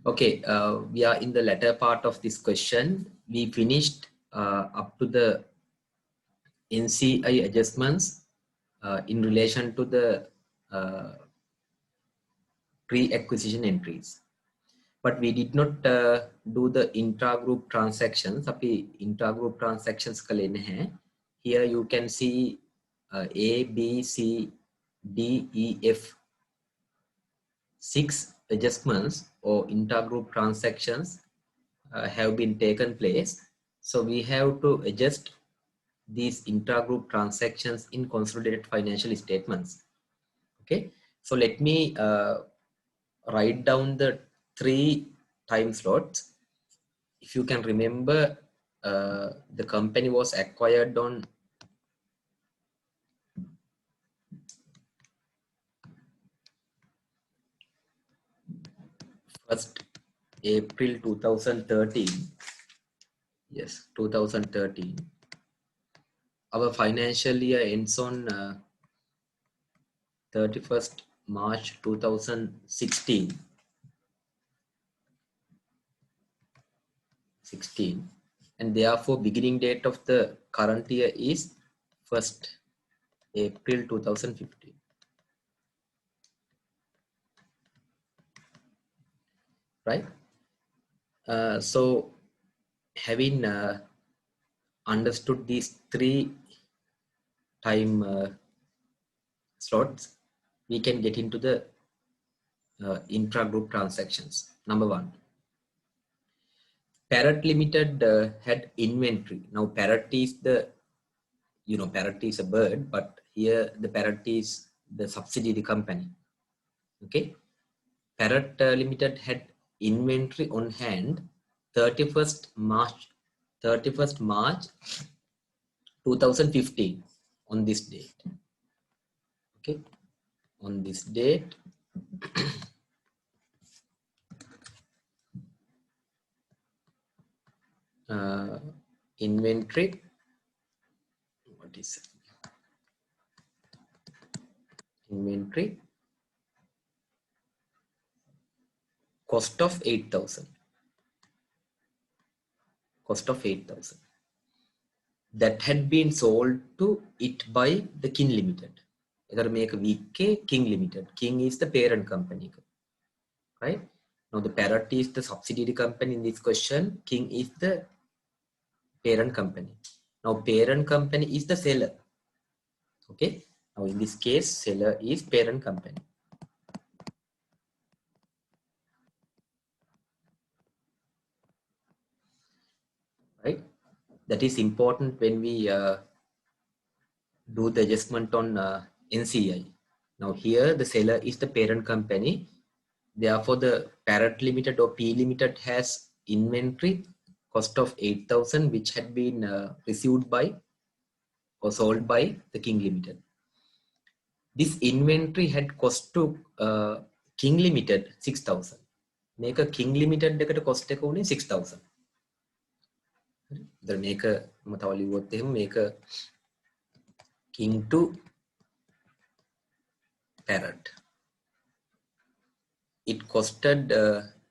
Okay, we are in the latter part of this question. We finished up to the NCI adjustments in relation to the uh, pre-acquisition entries. But we did not do the intra-group transactions. Api intra-group transactions kale naha. Here you can see A, B, C, D, E, F, 6 adjustments or intra-group transactions have been taken place. So we have to adjust these intra-group transactions in consolidated financial statements. Okay, so let me write down the 3 time slots. If you can remember, the company was acquired on first April 2013. Yes, 2013. Our financial year ends on 31st March 2016. 16, and therefore beginning date of the current year is 1st April 2015. Right? So having understood these 3 time slots, we can get into the intra-group transactions. Number 1, Parrot Limited had inventory. Now parrot is the, parrot is a bird, but here the parrot is the subsidiary company. Okay, Parrot Limited had inventory on hand 31st March 2015 on this date. Okay, on this date inventory, what is it? Inventory cost of 8,000. Cost of 8,000. That had been sold to it by the King Limited. Either make a VK King Limited. King is the parent company. Right? Now the Parrot is the subsidiary company in this question. King is the parent company. Now parent company is the seller. Okay. Now in this case, seller is parent company. Right. That is important when we do the adjustment on NCI. Now here the seller is the parent company. Therefore the Parrot Limited or P Limited has inventory cost of 8,000 which had been received by or sold by the King Limited. This inventory had cost to King Limited 6,000. Make a King Limited deකට cost එක උනේ 6,000. දැන් මේක මම තව ලිව්වොත් එහෙම මේක King to Parrot. It costed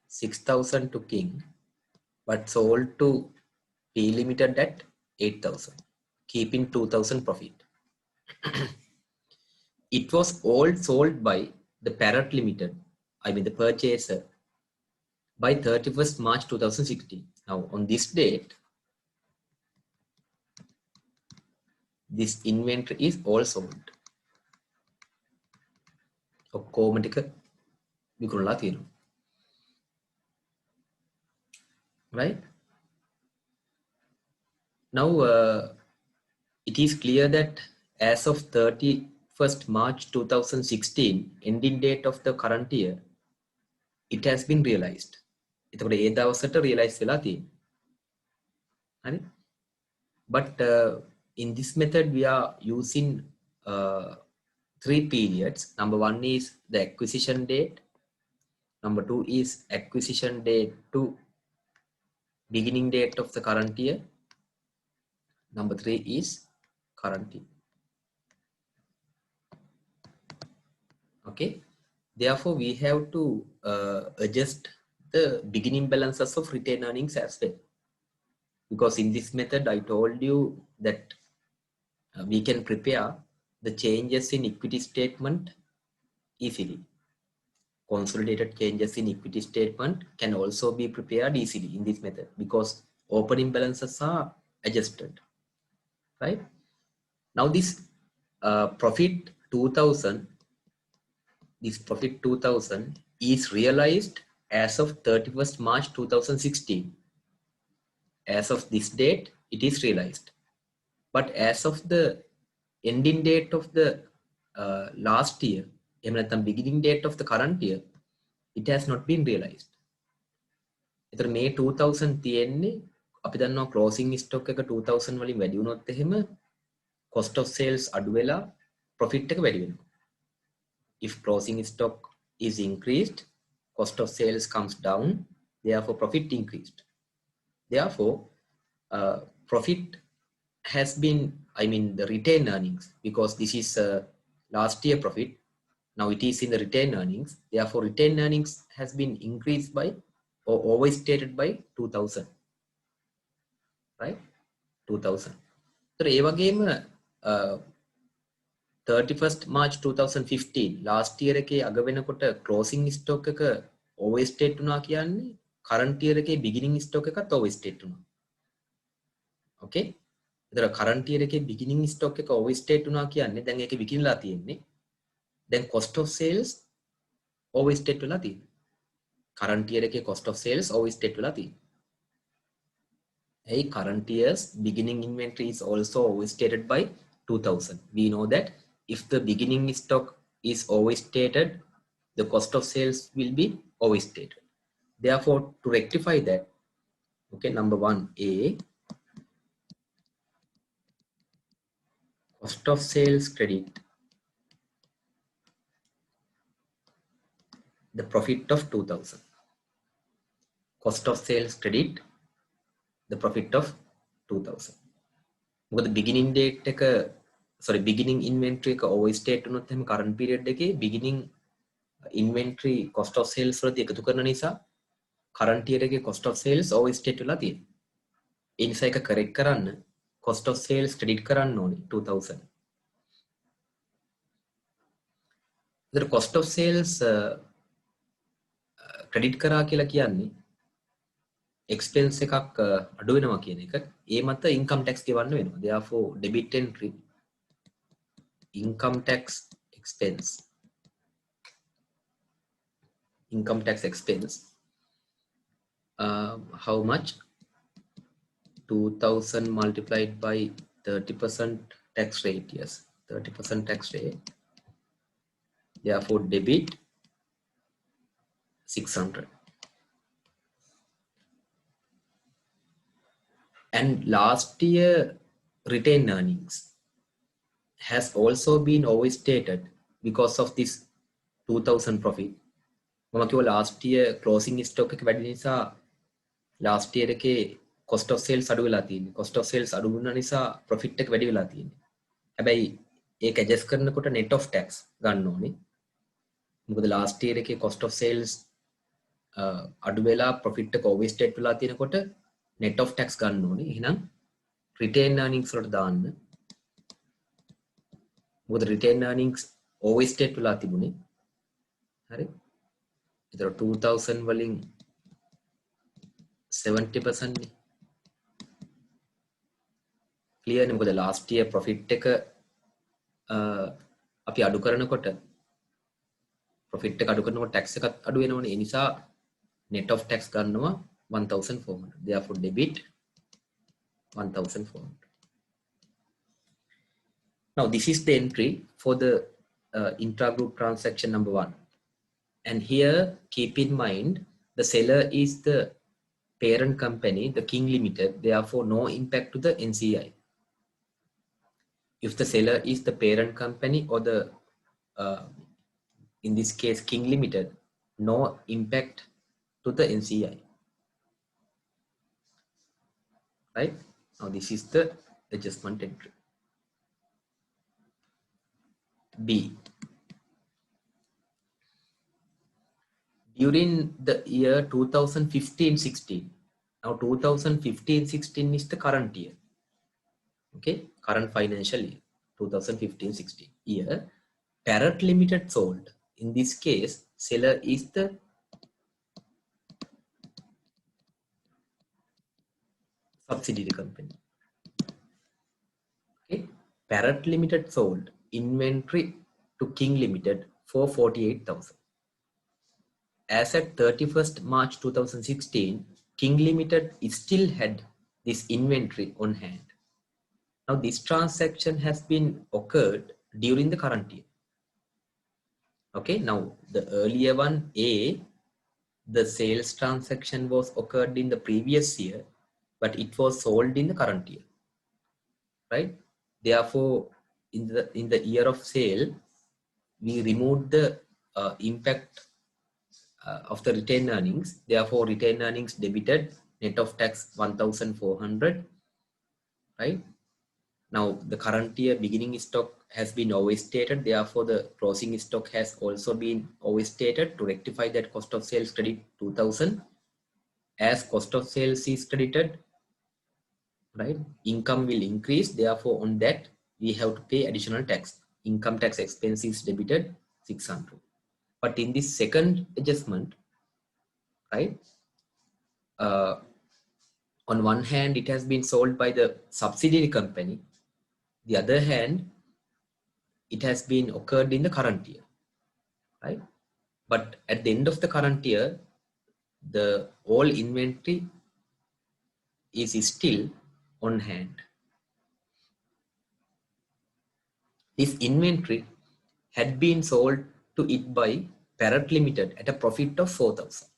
6,000 to King but sold to P Limited at 8,000, keeping 2,000 profit. It was all sold by the Parrot Limited, I mean the purchaser, by 31st March 2016. Now on this date, this inventory is all sold. ඔක්කොම ටික විකුණලා තියෙනවා. Right? Now it is clear that as of 31st March 2016, ending date of the current year, it has been realized. එතකොට ඒ දවසට realize වෙලා තියෙනවා. හරි? But in this method we are using 3 periods. Number 1 is the acquisition date. Number 2 is acquisition date to beginning date of the current year. Number 3 is current year. Okay. Therefore, we have to adjust the beginning balances of retained earnings as well. Because in this method, I told you that we can prepare the changes in equity statement easily. Consolidated changes in equity statement can also be prepared easily in this method because opening balances are adjusted, right? Now this profit 2000, this profit 2000 is realized as of 31st March 2016. As of this date, it is realized. But as of the ending date of the last year, beginning date of the current year, it has not been realized. එතකොට මේ 2000 තියෙන්නේ අපි දන්නවා closing stock එක 2000 වලින් වැඩි වුණොත් එහෙම cost of sales අඩු වෙලා profit එක වැඩි වෙනවා. If closing stock is increased, cost of sales comes down, therefore profit increased. Therefore, profit has been, I mean the retained earnings, because this is last year profit, now it is in the retained earnings, therefore retained earnings has been increased by or overstated by 2000, right? 2000. So ඒ වගේම 31st March 2015 last year එකේ අග වෙනකොට closing stock එක overstate වුණා කියන්නේ current year එකේ beginning stock එකත් overstate වුණා. Okay? ඒතර current year එකේ beginning stock එක overstate වුණා කියන්නේ දැන් ඒකේ විකිණලා තියෙන්නේ. දැන් cost of sales overstate වෙලා තියෙනවා. current year එකේ cost of sales overstate වෙලා තියෙනවා. A current year's beginning inventory is also overstated by 2000. We know that if the beginning stock is overstated, the cost of sales will be overstated. Therefore, to rectify that, okay, number 1A, cost of sales credit the profit of 2000. Cost of sales credit the profit of 2000. මොකද beginning date එක beginning inventory එක overstate වුණොත් එහෙම current period එකේ beginning inventory cost of sales වලදී එකතු කරන නිසා current year එකේ cost of sales overstate වෙලා තියෙනවා. ඒ නිසා ඒක correct කරන්න cost of sales credit කරන්න ඕනේ 2000. ඒතර cost of sales credit කරා කියලා කියන්නේ expense එකක් අඩු වෙනවා කියන එක. ඒ මත income tax ගෙවන්න වෙනවා. Therefore debit entry income tax expense, income tax expense, how much? 2000 multiplied by 30% tax rate. Yes, 30% tax rate. Therefore debit 600. And last year retained earnings has also been overstated because of this 2000 profit. මම කිව්වා last year closing stock එක වැඩි නිසා last year එකේ cost of sales අඩු වෙලා තියෙන්නේ. cost of sales අඩු වුණ නිසා profit එක වැඩි වෙලා තියෙන්නේ. හැබැයි ඒක adjust කරනකොට net of tax ගන්න ඕනේ. මොකද last year එකේ cost of sales අඩු වෙලා profit එක overstate වෙලා තියෙනකොට net of tax ගන්න ඕනේ. එහෙනම් retained earnings වලට දාන්න. මොකද retained earnings overstate වෙලා තිබුණේ. හරි? ඒතර 2000 වලින් 70% නේ. clear නේ? මොකද last year profit එක අපි අඩු කරනකොට profit එක අඩු කරනකොට tax එකත් අඩු වෙනවනේ. ඒ නිසා net of tax ගන්නවා 1400. Therefore debit 1400. Now this is the entry for the intra-group transaction number 1. And here keep in mind the seller is the parent company, the King Limited, therefore no impact to the NCI. If the seller is the parent company or the in this case King Limited, no impact to the NCI. Right? Now this is the adjustment entry. B. B during the year 2015-16. Now 2015-16 is the current year. Okay, current financial year 2015-16 year. Parrot Limited sold. In this case, seller is the subsidiary company. Okay, Parrot Limited sold inventory to King Limited for 48,000. As at 31st March 2016, King Limited still had this inventory on hand. Now this transaction has been occurred during the current year. Okay, now the earlier one, A, the sales transaction was occurred in the previous year, but it was sold in the current year, right? Therefore, in the year of sale, we removed the impact of the retained earnings. Therefore, retained earnings debited, net of tax 1,400, right? Now, the current year beginning stock has been overstated. Therefore, the closing stock has also been overstated. To rectify that, cost of sales credit 2,000. As cost of sales is credited, right, income will increase. Therefore, on that, we have to pay additional tax. Income tax expense is debited 600. But in this second adjustment, right, on one hand, it has been sold by the subsidiary company. The other hand, it has been occurred in the current year, right? But at the end of the current year, the all inventory is still on hand. This inventory had been sold to it by Parrot Limited at a profit of 4,000.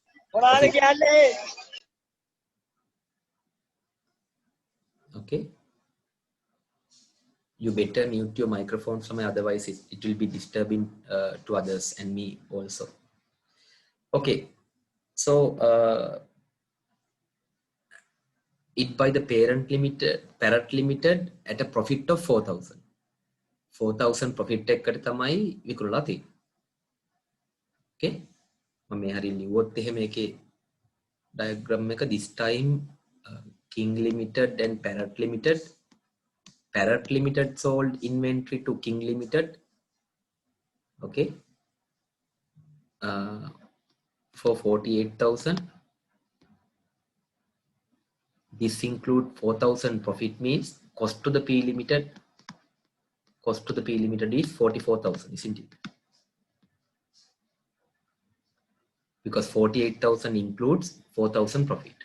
Okay. You better mute your microphone, otherwise it will be disturbing to others and me also. Okay. So it by the Parrot Limited at a profit of 4,000. 4,000 profit එකකට තමයි විකුණලා තියෙන්නේ. Okay, මම මේ හරිය ලිව්වොත් එහෙම මේකේ diagram එක this time King Limited and Parrot Limited sold inventory to King Limited, okay, for 48,000. This include 4,000 profit, means cost to the P Limited. Cost to the P Limited is 44,000, isn't it? Because 48,000 includes 4,000 profit.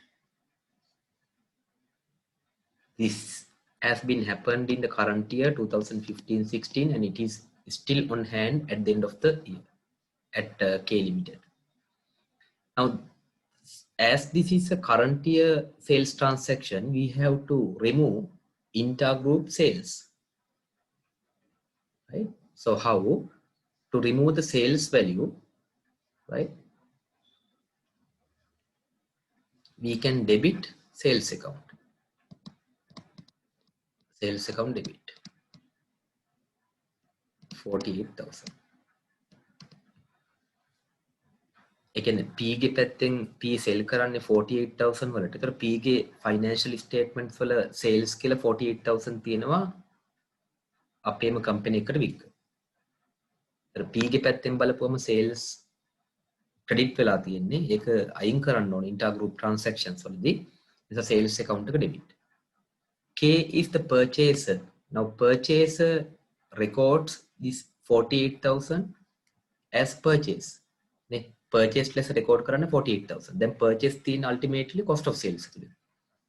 This has been happened in the current year 2015-16, and it is still on hand at the end of the year at K Limited. Now, as this is a current year sales transaction, we have to remove intergroup sales, right? So how to remove the sales value, right? We can debit sales account. Sales account debit 48,000. Again, P ගේ පැත්තෙන් P sell කරන්නේ 48,000 වලට. ඒතර P ගේ financial statements වල sales කියලා 48,000 තියෙනවා අපේම company එකට වික්ක. ඒතර P ගේ පැත්තෙන් බලපුවම sales credit වෙලා තියෙන්නේ. ඒක අයින් කරන්න ඕනේ intergroup transactions වලදී. නිසා sales account එක debit. K is the purchaser. Now purchaser records this 48,000 as purchase. Purchase less record කරන්න 48,000. Then purchase තියෙන ultimately cost of sales එකද.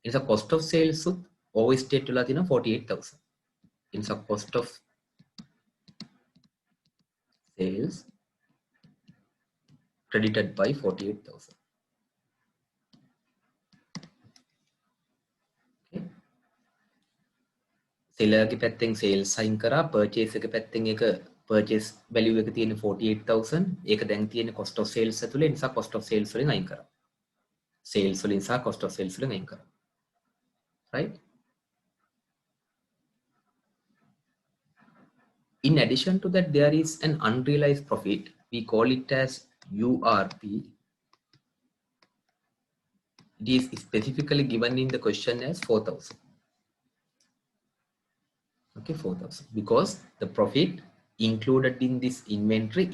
නිසා cost of sales උත් overstate වෙලා තියෙනවා 48,000. නිසා cost of sales credited by 48,000. Okay. Seller ගේ පැත්තෙන් sales sign කරා, purchase එක පැත්තෙන් එක purchase value එක තියෙන 48,000. ඒක දැන් තියෙන cost of sales ඇතුලේ, නිසා cost of sales වලින් අයින් කරා. Sales වලින් සහ cost of sales වලින් අයින් කරා. Right? In addition to that, there is an unrealized profit. We call it as URP. It is specifically given in the question as 4,000. Okay, 4,000 because the profit included in this inventory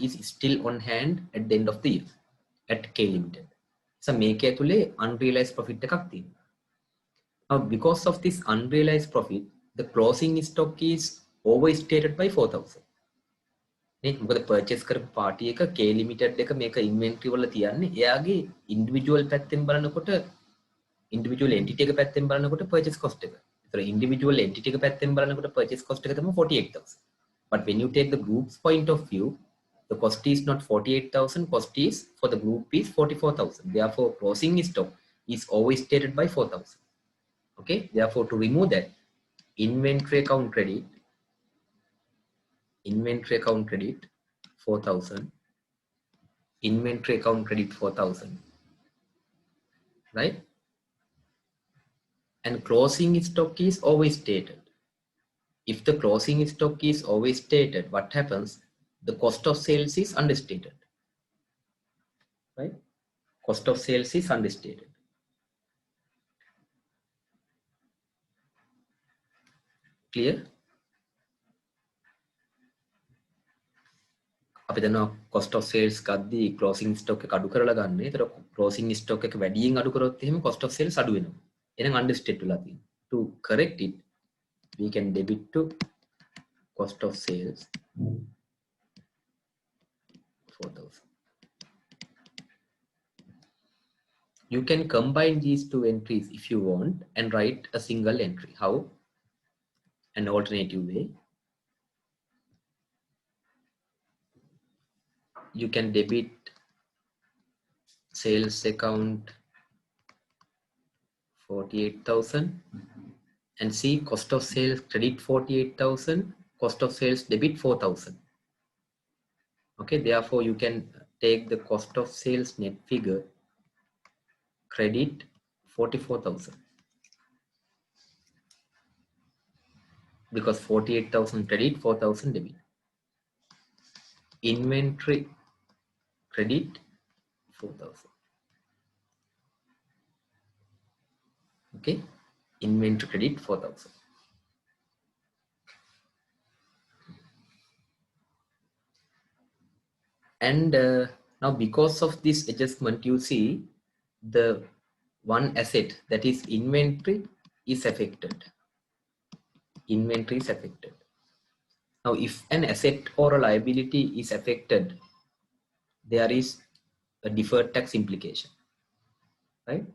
is still on hand at the end of the year at K Limited. So මේක ඇතුලේ unrealized profit එකක් තියෙනවා. Now because of this unrealized profit, the closing stock is overstated by 4,000. නේ මොකද purchase කරපු party එක K Limited එක මේක inventory වල තියන්නේ එයාගේ individual පැත්තෙන් බලනකොට individual entity එක පැත්තෙන් බලනකොට purchase cost එක. ඒතර individual entity එක පැත්තෙන් බලනකොට purchase cost එක තමයි 48,000. But when you take the group's point of view, the cost is not 48,000, cost is for the group is 44,000. Therefore, closing stock is overstated by 4,000. Okay, therefore to remove that, inventory account credit 4,000, inventory account credit 4,000, right? And closing stock is always stated. If the closing stock is always stated, what happens? The cost of sales is understated, right? Cost of sales is understated. Clear? අපි දන්නවා cost of sales ගද්දී closing stock එක අඩු කරලා ගන්න. ඒතර closing stock එක වැඩියෙන් අඩු කරොත් එහෙම cost of sales අඩු වෙනවා. එහෙනම් understated වෙලා තියෙනවා. To correct it, we can debit to cost of sales 4,000. You can combine these two entries if you want and write a single entry. How? An alternative way. You can debit sales account 48,000 and see cost of sales credit 48,000, cost of sales debit 4,000. Okay, therefore you can take the cost of sales net figure credit 44,000 because 48,000 credit, 4,000 debit. Inventory credit 4,000. Okay, inventory credit 4,000. And now because of this adjustment, you see the one asset, that is inventory, is affected. Inventory is affected. Now if an asset or a liability is affected, there is a deferred tax implication, right?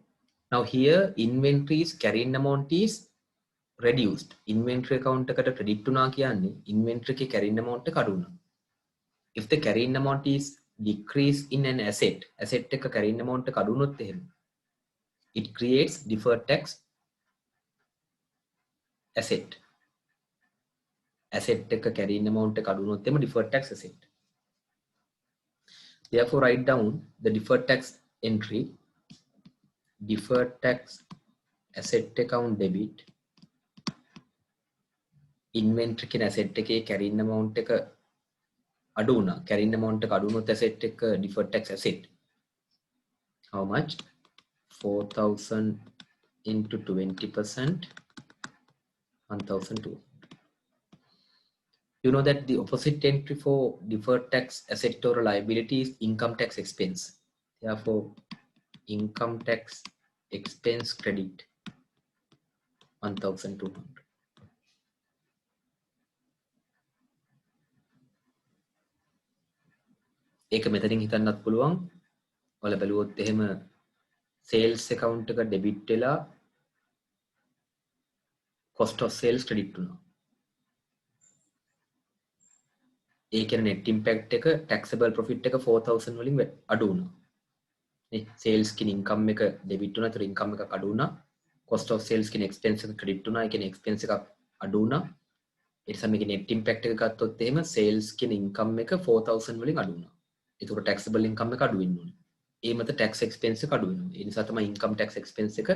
Now here inventory's carrying amount is reduced. Inventory account එකට credit වුණා කියන්නේ inventory එකේ carrying amount එක අඩු වුණා. If the carrying amount is decreased in an asset එක carrying amount එක අඩු වුණොත් එහෙම it creates deferred tax asset. Asset එක carrying amount එක අඩු වුණොත් එහෙම deferred tax asset. Therefore write down the deferred tax entry, deferred tax asset account debit, inventory කියන asset එකේ carrying amount එක අඩු වුණා. carrying amount එක අඩු වුණොත් asset එක deferred tax asset. How much? 4,000 into 20%, 1,200. You know that the opposite entry for deferred tax asset or liability is income tax expense. Therefore, income tax expense credit 1,200. ඒක මෙතනින් හිතන්නත් පුළුවන්. ඔයාලා බැලුවොත් එහෙම sales account එක debit වෙලා cost of sales credit වුණා. ඒ කියන්නේ net impact එක taxable profit එක 4,000 වලින් අඩු වුණා. නේ sales කියන income එක debit වුණා. ඒතර income එකක් අඩු වුණා. cost of sales කියන expense එක credit වුණා. ඒ කියන්නේ expense එකක් අඩු වුණා. ඒ නිසා මේකේ net impact එක ගත්තොත් එහෙම sales කියන income එක 4,000 වලින් අඩු වුණා. ඒතකොට taxable income එක අඩු වෙන්න ඕනේ. ඒ මත tax expense එක අඩු වෙනවා. ඒ නිසා තමයි income tax expense එක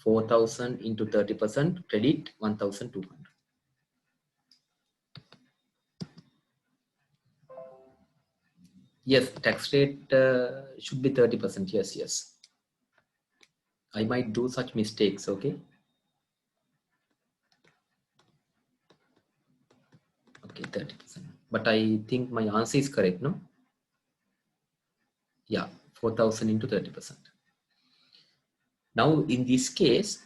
4,000 into 30% credit 1,200. Yes, tax rate should be 30%. Yes. I might do such mistakes, okay? Okay, 30%. But I think my answer is correct, no? Yeah, 4,000 into 30%. Now, in this case,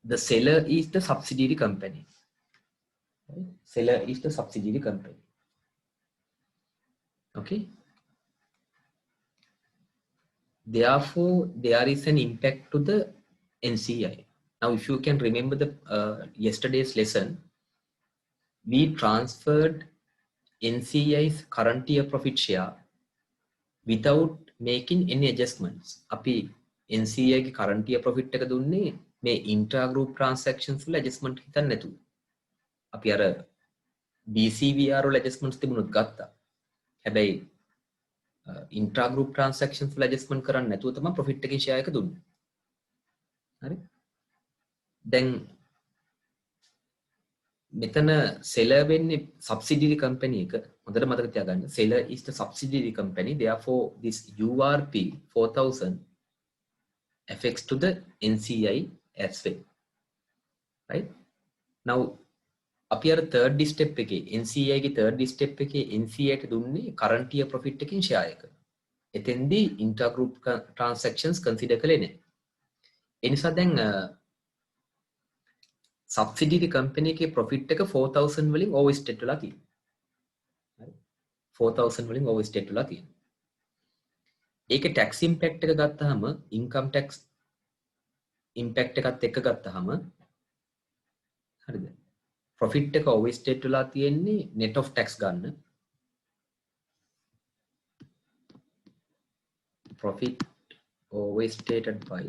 the seller is the subsidiary company. Right? Seller is the subsidiary company. Okay. Therefore, there is an impact to the NCI. Now, if you can remember the yesterday's lesson, we transferred NCI's current year profit share without making any adjustments. අපි NCI ගේ current year profit එක දුන්නේ මේ intra group transactions වල adjustment හිතන්න නැතුව. අපි අර BCVR වල adjustments තිබුණොත් ගත්තා. හැබැයි intra group transactions වල adjustment කරන්න නැතුව තමයි profit එකේ share එක දුන්නේ. හරි? දැන් මෙතන seller වෙන්නේ subsidiary company එක. හොඳට මතක තියාගන්න. Seller is the subsidiary company. Therefore this URP 4000 affects to the NCI as well. Right? Now අපි අර third step එකේ NCI ගේ third step එකේ NCI ට දුන්නේ current year profit එකකින් share එක. එතෙන්දී intergroup transactions consider කළේ නැහැ. ඒ නිසා දැන් subsidiary company එකේ profit එක 4000 වලින් overstate වෙලා තියෙනවා. හරි. 4000 වලින් overstate වෙලා තියෙනවා. ඒකේ tax impact එක ගත්තාම income tax impact එකත් එක්ක ගත්තාම හරිද? profit එක overstate වෙලා තියෙන්නේ net of tax ගන්න. Profit overstated by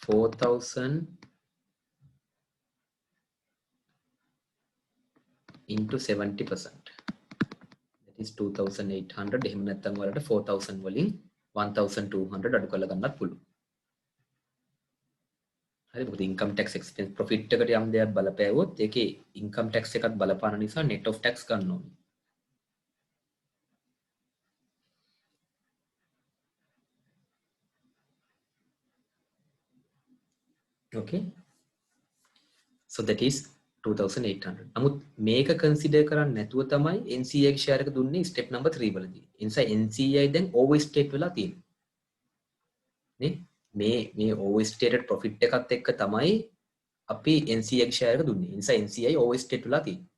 4,000 into 70%. That is 2,800. එහෙම නැත්නම් වලට 4,000 වලින් 1,200 අඩු කරලා ගන්නත් පුළුවන්. හරි මොකද income tax expense profit එකට යම් දෙයක් බලපෑවොත් ඒකේ income tax එකත් බලපාන නිසා net of tax ගන්න ඕනේ. Okay. So that is 2,800. නමුත් මේක consider කරන්නේ නැතුව තමයි NCI ගේ share එක දුන්නේ step number 3 වලදී. ඒ නිසා NCI දැන් overstate වෙලා තියෙනවා. නේ? මේ overstated profit එකත් එක්ක තමයි අපි NCI ගේ share එක දුන්නේ. ඒ නිසා NCI overstate වෙලා තියෙනවා.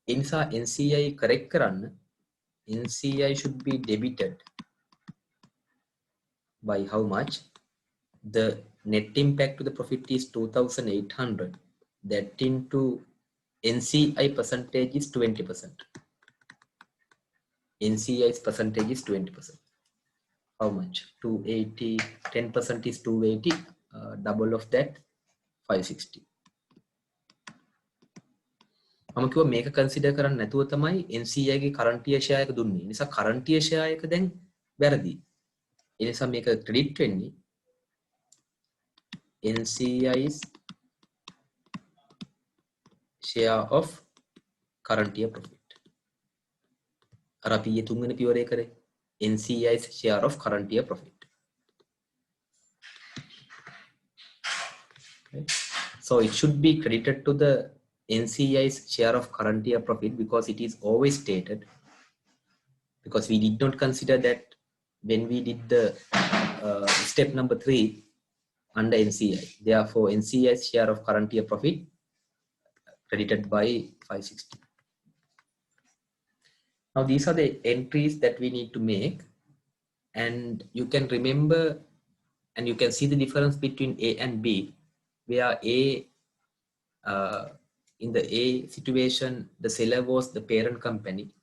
ඒ නිසා NCI correct කරන්න NCI should be debited by how much? The net impact to the profit is 2,800. That into NCI percentage is 20%. NCI's percentage is 20%. How much? 280, 10% is 280, double of that 560. මම කිව්වා මේක consider කරන්න නැතුව තමයි NCI ගේ current year share එක දුන්නේ. ඒ නිසා current year share එක දැන් වැරදි. ඒ නිසා මේක ක්‍රෙඩිට් වෙන්නේ NCI's share of current year profit. අර අපි ඊයේ තුන්වෙනි පියවරේ කරේ NCI's share of current year profit. Okay. So it should be credited to the NCI's share of current year profit because it is always stated, because we did not consider that when we did the step number 3 under NCI. Therefore, NCI's share of current year profit credited by 560. Now, these are the entries that we need to make, and you can remember and you can see the difference between A and B, where in the A situation, the seller was the parent company,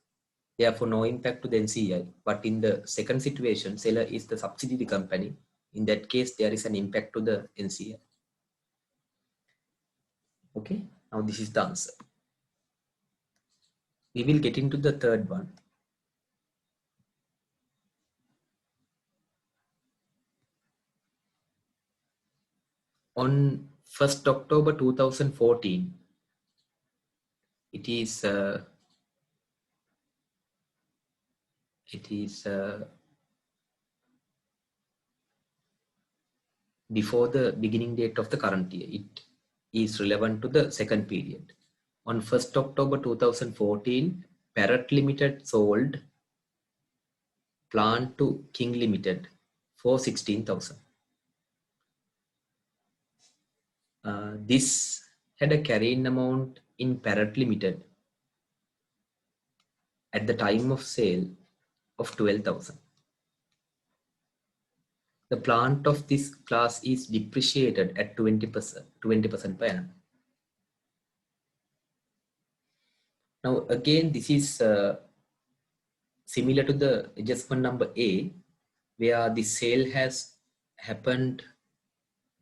therefore no impact to the NCI. But in the second situation, seller is the subsidiary company. In that case, there is an impact to the NCI. Okay, now this is the answer. We will get into the third one. On 1st October 2014, it is before the beginning date of the current year. It is relevant to the second period. On 1st October 2014, Parrot Limited sold plant to King Limited for 16,000. This had a carrying amount in Parrot Limited at the time of sale of 12,000. The plant of this class is depreciated at 20% per annum. Now again, this is similar to the adjustment number A, where the sale has happened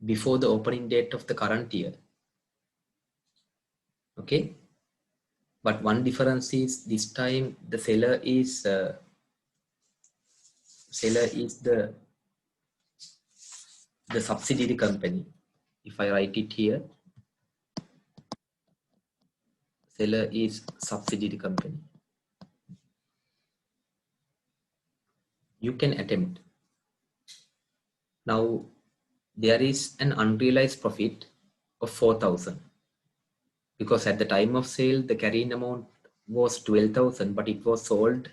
before the opening date of the current year. Okay, but one difference is this time the seller is the subsidiary company. If I write it here, seller is subsidiary company. You can attempt. Now there is an unrealized profit of 4,000 because at the time of sale the carrying amount was 12,000, but it was sold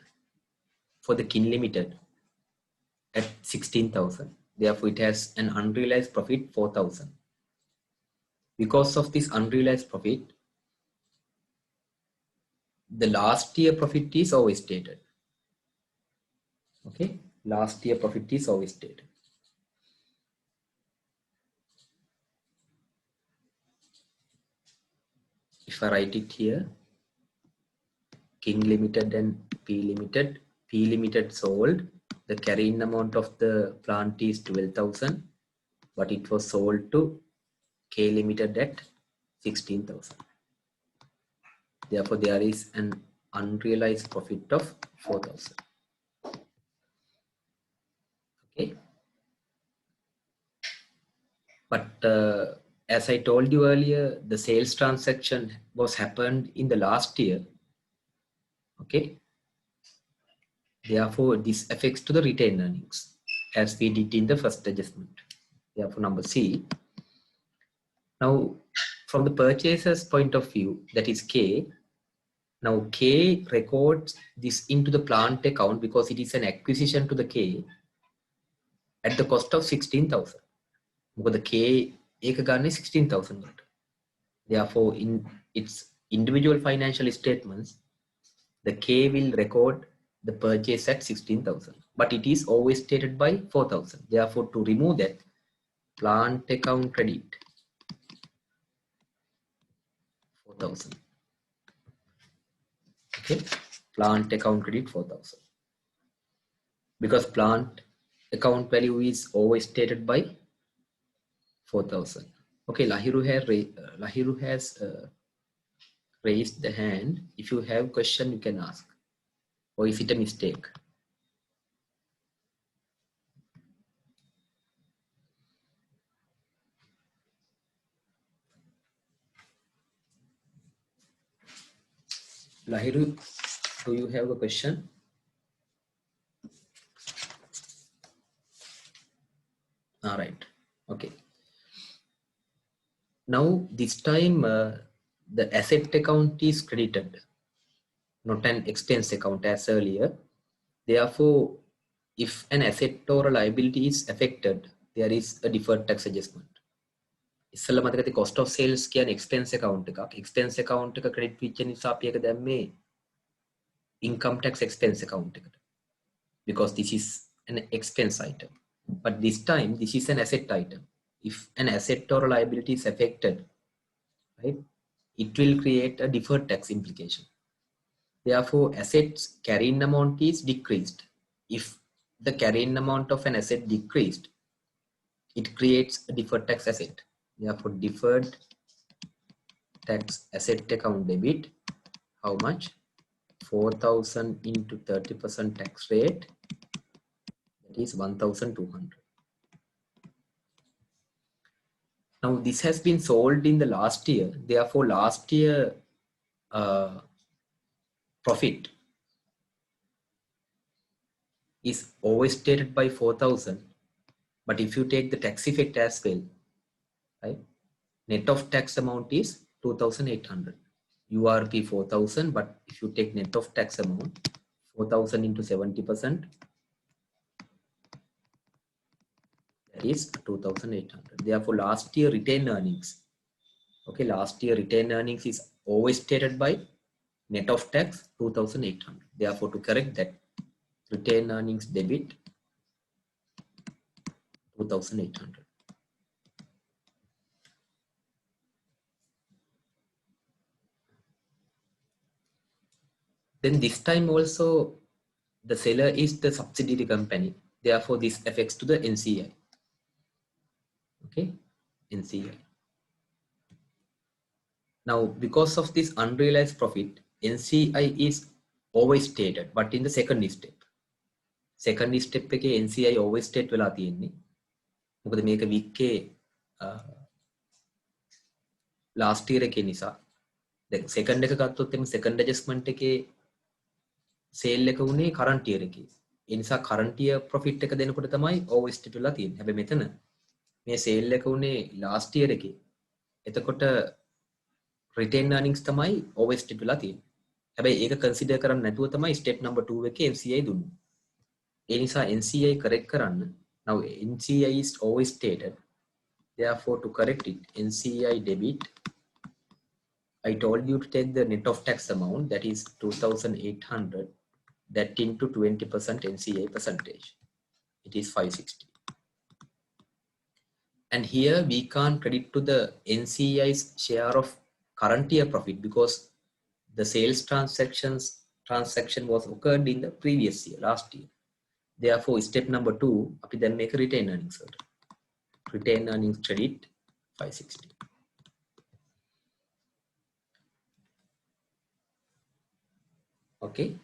for the Kin Limited at 16,000. Therefore, it has an unrealized profit 4,000. Because of this unrealized profit, the last year profit is overstated. Okay, last year profit is overstated. If I write it here, King Limited and P Limited. P Limited sold. The carrying amount of the plant is 12,000, but it was sold to K Limited at 16,000. Therefore, there is an unrealized profit of 4,000. Okay. But as I told you earlier, the sales transaction was happened in the last year. Okay. Therefore, this affects to the retained earnings as we did in the first adjustment. Therefore, number C. Now, from the purchaser's point of view, that is K. Now, K records this into the plant account because it is an acquisition to the K at the cost of 16,000. Because the K එක ගන්නේ 16,000 වලට. Therefore, in its individual financial statements, the K will record the purchase at 16,000, but it is always stated by 4,000. Therefore, to remove that, plant account credit 4,000. Okay, plant account credit 4,000 because plant account value is always stated by 4,000. Okay, Lahiru has raised the hand. If you have question, you can ask. Or is it a mistake? Lahiru, do you have a question? All right. Okay. Now this time the asset account is credited, not an expense account as earlier. Therefore, if an asset or a liability is affected, there is a deferred tax adjustment. ඉස්සෙල්ලා මතක ඇති cost of sales කියන්නේ expense account එකක්. expense account එක credit වෙච්ච නිසා අපි ඒක දැම්මේ income tax expense account එකට. Because this is an expense item. But this time this is an asset item. If an asset or a liability is affected, right, it will create a deferred tax implication. Therefore, assets carrying amount is decreased. If the carrying amount of an asset decreased, it creates a deferred tax asset. Therefore, deferred tax asset account debit, how much? 4,000 into 30% tax rate, that is 1,200. Now, this has been sold in the last year. Therefore, last year profit is overstated by 4,000. But if you take the tax effect as well, right? Net of tax amount is 2,800. URP 4,000, but if you take net of tax amount, 4,000 into 70%, that is 2,800. Therefore, last year retained earnings. Okay, last year retained earnings is always stated by net of tax 2,800. Therefore, to correct that, retained earnings debit 2,800. Then this time also the seller is the subsidiary company. Therefore, this affects to the NCI. Okay, NCI. Now, because of this unrealized profit, NCI is always stated, but in the second step. Second step එකේ NCI always state වෙලා තියෙන්නේ. මොකද මේක week last year එකේ නිසා. දැන් second එක ගත්තොත් එimhe second adjustment එකේ sale එක උනේ current year එකේ. ඒ නිසා current year profit එක දෙනකොට තමයි always state වෙලා තියෙන්නේ. හැබැයි මෙතන මේ sale එක උනේ last year එකේ. එතකොට retained earnings තමයි always state වෙලා තියෙන්නේ. හැබැයි ඒක consider කරන්නේ නැතුව තමයි step number 2 එකේ NCI දුන්නේ. ඒ නිසා NCI correct කරන්න. Now NCI is always stated. Therefore, to correct it, NCI debit, I told you to take the net of tax amount, that is 2,800, that into 20% NCI percentage. It is 560. And here we can't credit to the NCI's share of current year profit because the sales transaction was occurred in the previous year, last year. Therefore, step number 2, we then make a retained earnings. Retained earnings credit 560. Okay.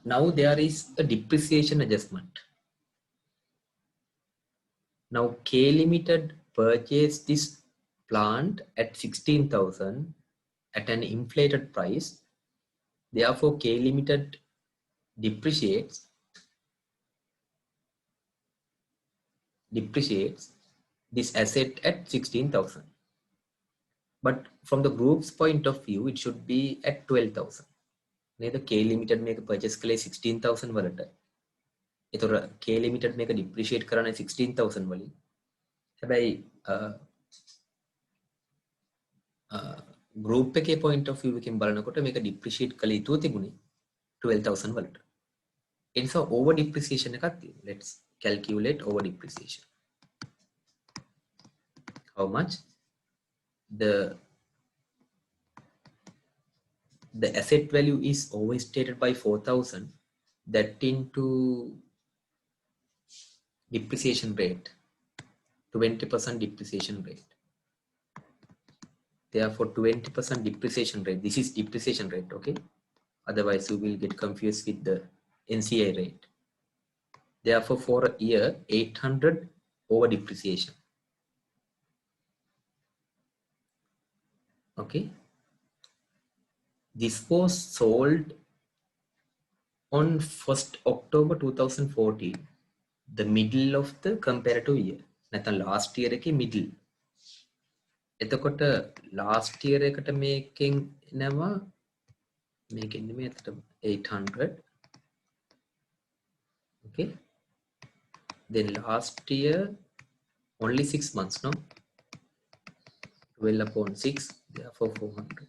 Now there is a depreciation adjustment. Now K Limited purchased this plant at 16,000 at an inflated price. Therefore, K Limited depreciates this asset at 16,000. But from the group's point of view, it should be at 12,000. Neither K Limited make a purchase clay 16,000 වලට. ඒතර K Limited මේක depreciate කරන්නේ 16,000 වලින්. හැබැයි group එකේ point of view එකෙන් බලනකොට මේක depreciate කළ යුතු තිබුණේ 12,000 වලට. ඒ නිසා over depreciation එකක් තියෙනවා. Let's calculate over depreciation. How much? The asset value is always stated by 4,000, that into depreciation rate, 20% depreciation rate. Therefore, 20% depreciation rate. This is depreciation rate, okay? Otherwise, you will get confused with the NCI rate. Therefore, for a year, 800 over depreciation. Okay. This was sold on 1st October 2014, the middle of the comparative year. නැත්නම් last year එකේ middle. එතකොට last year එකට මේකෙන් එනවා මේකෙන් නෙමෙයි අතට 800. Okay. Then last year only 6 months, no? 12 upon 6, therefore 400.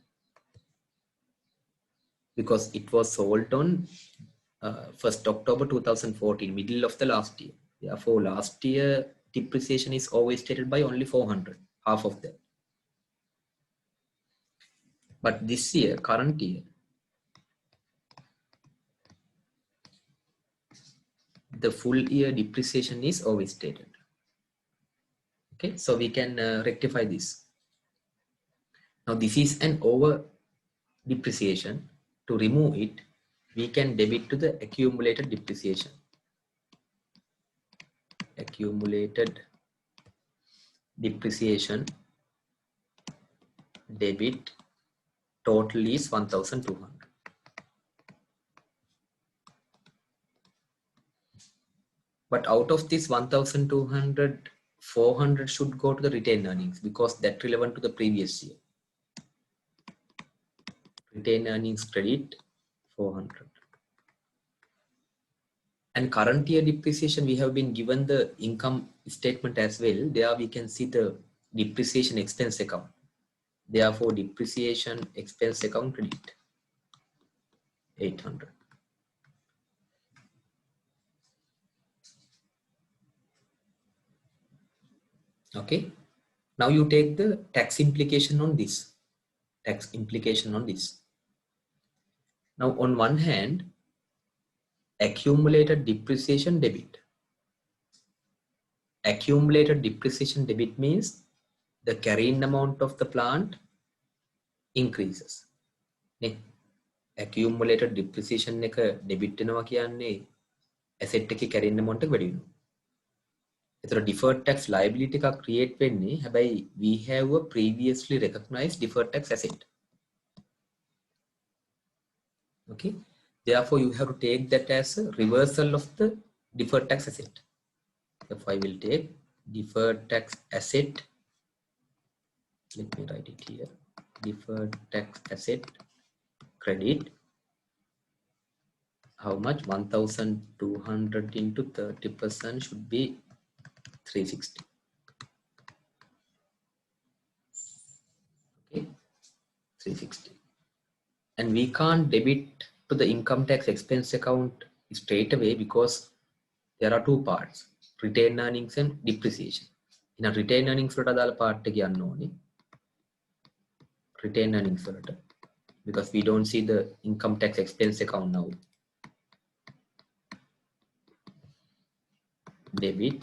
Because it was sold on 1st October 2014, middle of the last year. Therefore, last year depreciation is always stated by only 400, half of that. But this year, current year, the full year depreciation is always stated. Okay, so we can rectify this. Now, this is an over depreciation. To remove it, we can debit to the accumulated depreciation. Accumulated depreciation debit Total is 1,200. But out of this 1,200, 400 should go to the retained earnings because that's relevant to the previous year. Retained earnings credit 400. And current year depreciation, we have been given the income statement as well. There we can see the depreciation expense account. Therefore, depreciation expense account credit 800. Okay. Now you take the tax implication on this. Tax implication on this. Now, on one hand, accumulated depreciation debit. Accumulated depreciation debit means the carrying amount of the plant increases. Accumulated depreciation එක debit වෙනවා කියන්නේ asset එකේ carrying amount එක වැඩි වෙනවා. ඒතර deferred tax liability එකක් create වෙන්නේ හැබැයි we have a previously recognized deferred tax asset. Okay, therefore you have to take that as a reversal of the deferred tax asset. Therefore I will take deferred tax asset. Let me write it here. Deferred tax asset credit. How much? 1,200 into 30% should be 360. Okay, 360. And we can't debit to the income tax expense account straight away because there are two parts, retained earnings and depreciation. In a retained earnings වලට අදාළ part එක යන්න ඕනේ. Retained earnings වලට, because we don't see the income tax expense account now. Debit,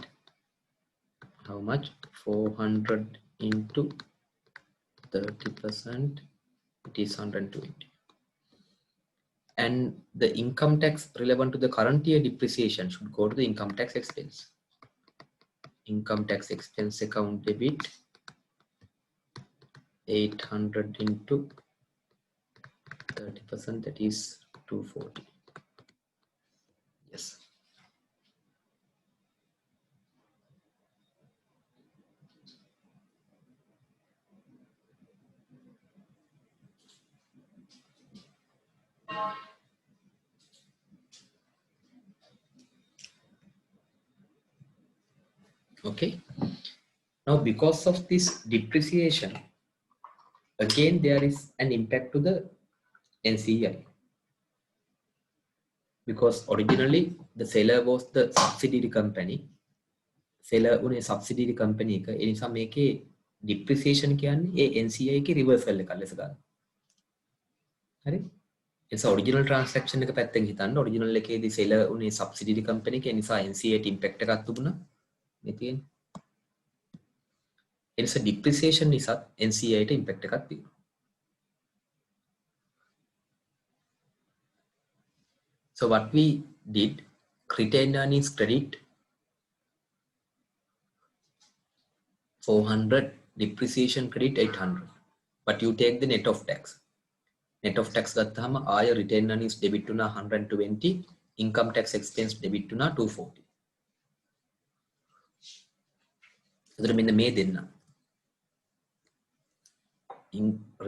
how much? 400 into 30%, it is 120. And the income tax relevant to the current year depreciation should go to the income tax expense. Income tax expense account debit 800 into 30%, that is 240. Yes. Okay. Now, because of this depreciation, again there is an impact to the NCI. Because originally the seller was the subsidiary company. Seller උනේ subsidiary company එක. ඒ නිසා මේකේ depreciation කියන්නේ ඒ NCI එකේ reversal එකක් ලෙස ගන්න. හරි? එනිසා original transaction එක පැත්තෙන් හිතන්න original එකේදී seller උනේ subsidiary company එක. ඒ නිසා NCI ට impact එකක් තිබුණා. මේ තියෙන්නේ. ඒ නිසා depreciation නිසා NCI ට impact එකක් තිබුණා. So what we did, retained earnings credit 400, depreciation credit 800. But you take the net of tax. Net of tax ගත්තාම ආය retained earnings debit වුණා 120, income tax expense debit වුණා 240. එතකොට මෙන්න මේ දෙන්න.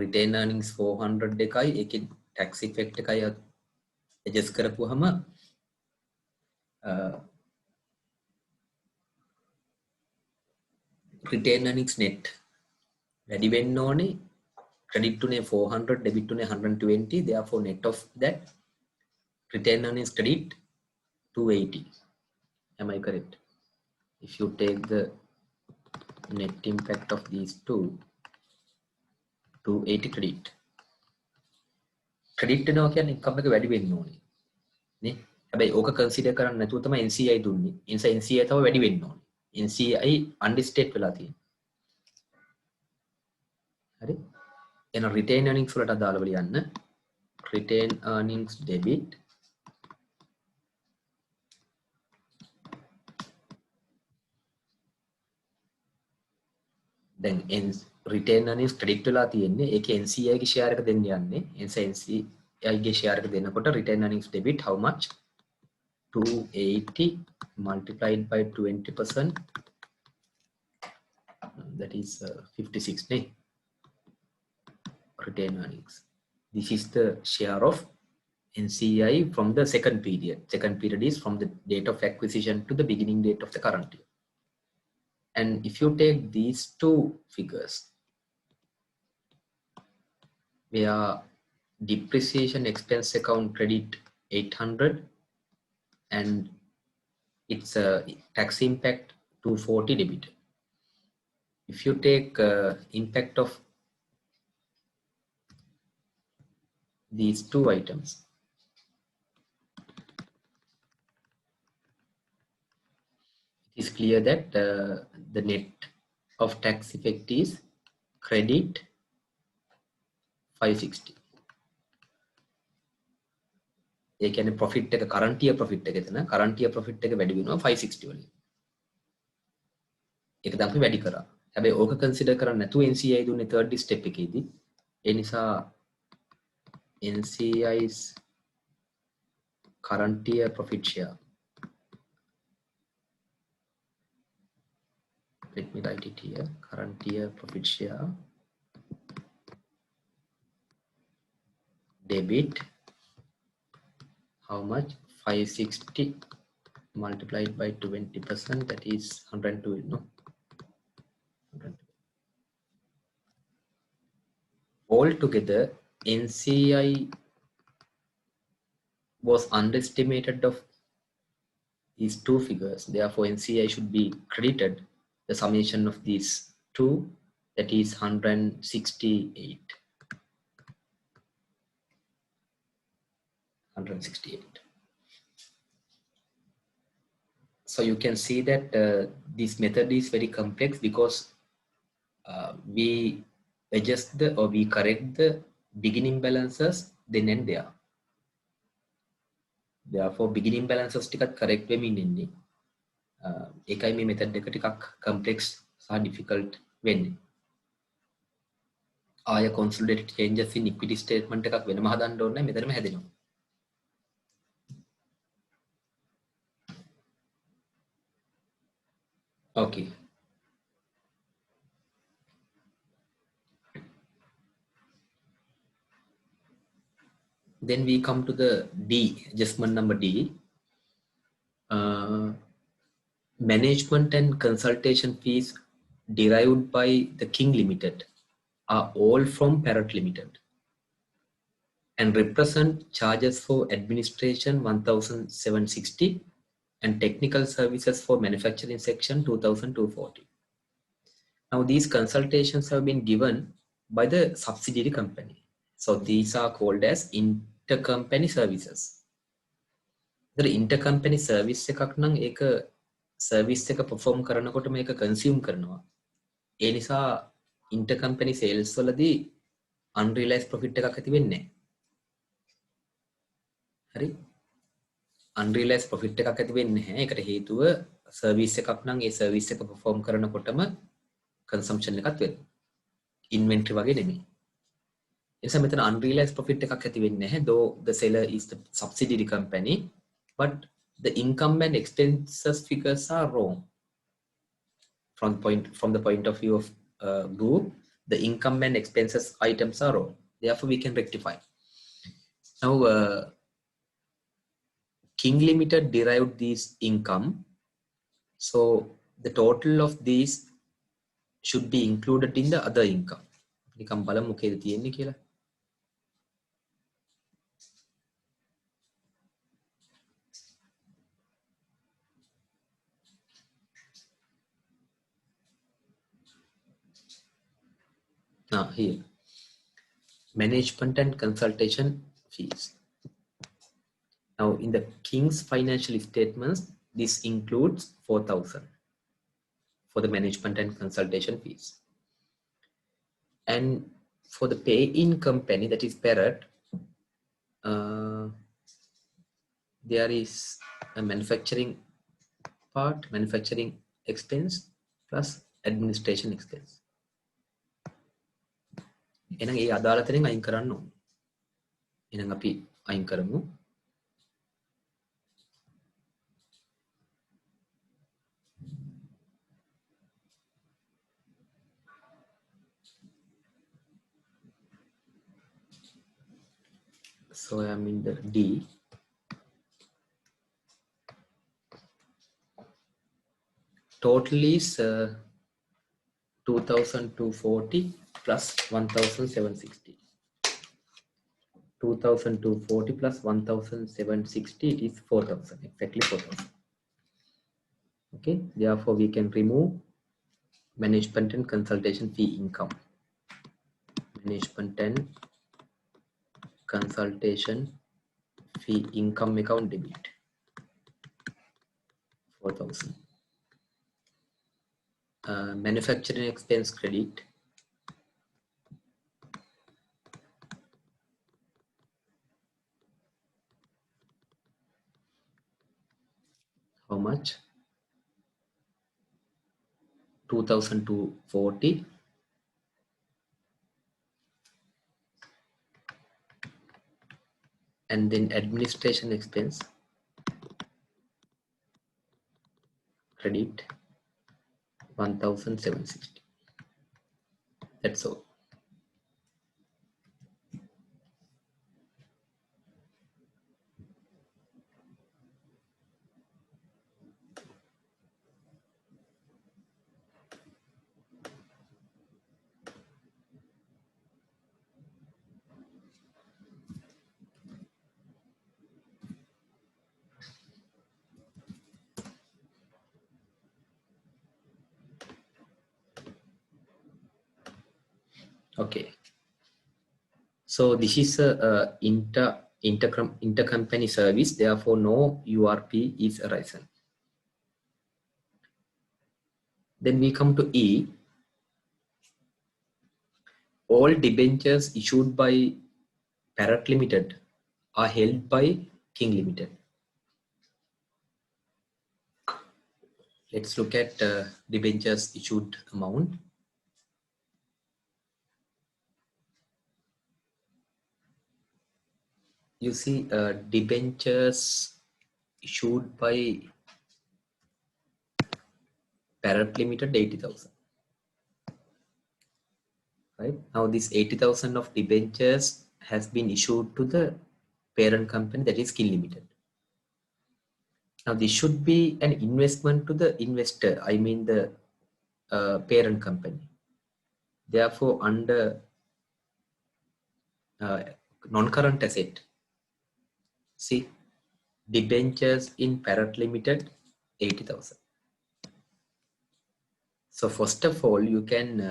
Retained earnings 400 එකයි ඒකේ tax effect එකයි adjust කරපුවාම retained earnings net වැඩි වෙන්න ඕනේ. Credit to 400, debit to 120. Therefore, net of that, retained earnings credit 280. Am I correct? If you take the net impact of these two, 280 credit. Credit වෙනවා කියන්නේ income එක වැඩි වෙන්න ඕනේ. නේ? හැබැයි ඕක consider කරන්න නැතුව තමයි NCI දුන්නේ. ඒ නිසා NCI තව වැඩි වෙන්න ඕනේ. NCI understate වෙලා තියෙනවා. හරි? එන retain earnings වලට අදාළව ලියන්න. Retain earnings debit then retain earnings credit වෙලා තියෙන්නේ. ඒකේ NCI ගේ share එක දෙන්න යන්නේ. එනිසා NCI ගේ share එක දෙනකොට retain earnings debit how much? 280 multiplied by 20%, that is 56 නේ. Retain earnings. This is the share of NCI from the second period. Second period is from the date of acquisition to the beginning date of the current year. And if you take these two figures, where depreciation expense account credit 800 and it's a tax impact 240 debit. If you take impact of these two items, it is clear that the net of tax effect is credit 560. ඒ කියන්නේ profit එක current year profit එක එතන current year profit එක වැඩි වෙනවා 560 වලින්. ඒක තමයි වැඩි කරා. හැබැයි ඕක consider කරන්නේ නැතුව NCI දුන්නේ third step එකේදී. ඒ නිසා NCI's current year profit share, let me write it here, current year profit share debit how much? 560 multiplied by 20%, that is 102, no? 102. Altogether, NCI was underestimated of these two figures. Therefore, NCI should be credited the summation of these two, that is 168. 168. So you can see that this method is very complex because we adjust the or we correct the beginning balances then and there. Therefore, beginning balances ටිකක් correct වෙමින් ඉන්නේ. ඒකයි මේ method එක ටිකක් complex සහ difficult වෙන්නේ. ආය consolidated changes in equity statement එකක් වෙනම හදන්න ඕනේ නැහැ, මෙතනම හැදෙනවා. Okay. Then we come to the D, adjustment number D. Management and consultation fees derived by the King Limited are all from Parrot Limited and represent charges for administration 1,760 and technical services for manufacturing section 2,240. Now these consultations have been given by the subsidiary company. So these are called as intercompany services. The intercompany service එකක් නම් ඒක service එක perform කරනකොට මේක consume කරනවා. ඒ නිසා intercompany sales වලදී unrealized profit එකක් ඇති වෙන්නේ නැහැ. හරි? unrealized profit එකක් ඇති වෙන්නේ නැහැ. ඒකට හේතුව service එකක් නම් ඒ service එක perform කරනකොටම consumption එකක් වෙනවා. inventory වගේ නෙමෙයි. ඒ නිසා මෙතන unrealized profit එකක් ඇති වෙන්නේ නැහැ. Though the seller is the subsidiary company, but the income and expenses figures are wrong. From the point of view of group, the income and expenses items are wrong. Therefore, we can rectify. Now, King Limited derived this income. So, the total of these should be included in the other income. නිකම් බලමු මොකේද තියෙන්නේ කියලා. Here, management and consultation fees. Now, in the King's financial statements, this includes 4,000 for the management and consultation fees. And for the pay-in company, that is Parrot, there is a manufacturing part, manufacturing expense plus administration expense. එහෙනම් ඒ අදාළ තැනින් අයින් කරන්න ඕනේ. එහෙනම් අපි අයින් කරමු. So I am in the D. Total is 2240 plus 1760. 2240 plus 1760, it is 4000, exactly 4000. Okay, therefore we can remove management and consultation fee income. Management and consultation fee income account debit 4000. Manufacturing expense credit how much? 2240 and then administration expense credit 1760. That's all. Okay, so this is a intercompany service, therefore no URP is arisen. Then we come to E. All debentures issued by Parrot Limited are held by King Limited. Let's look at debentures issued amount. You see debentures issued by Parrot Limited 80,000. Right now, this 80,000 of debentures has been issued to the parent company, that is King Limited. Now, this should be an investment to the investor, I mean the parent company. Therefore, under non-current asset, see debentures in Parrot Limited 80,000. So first of all, you can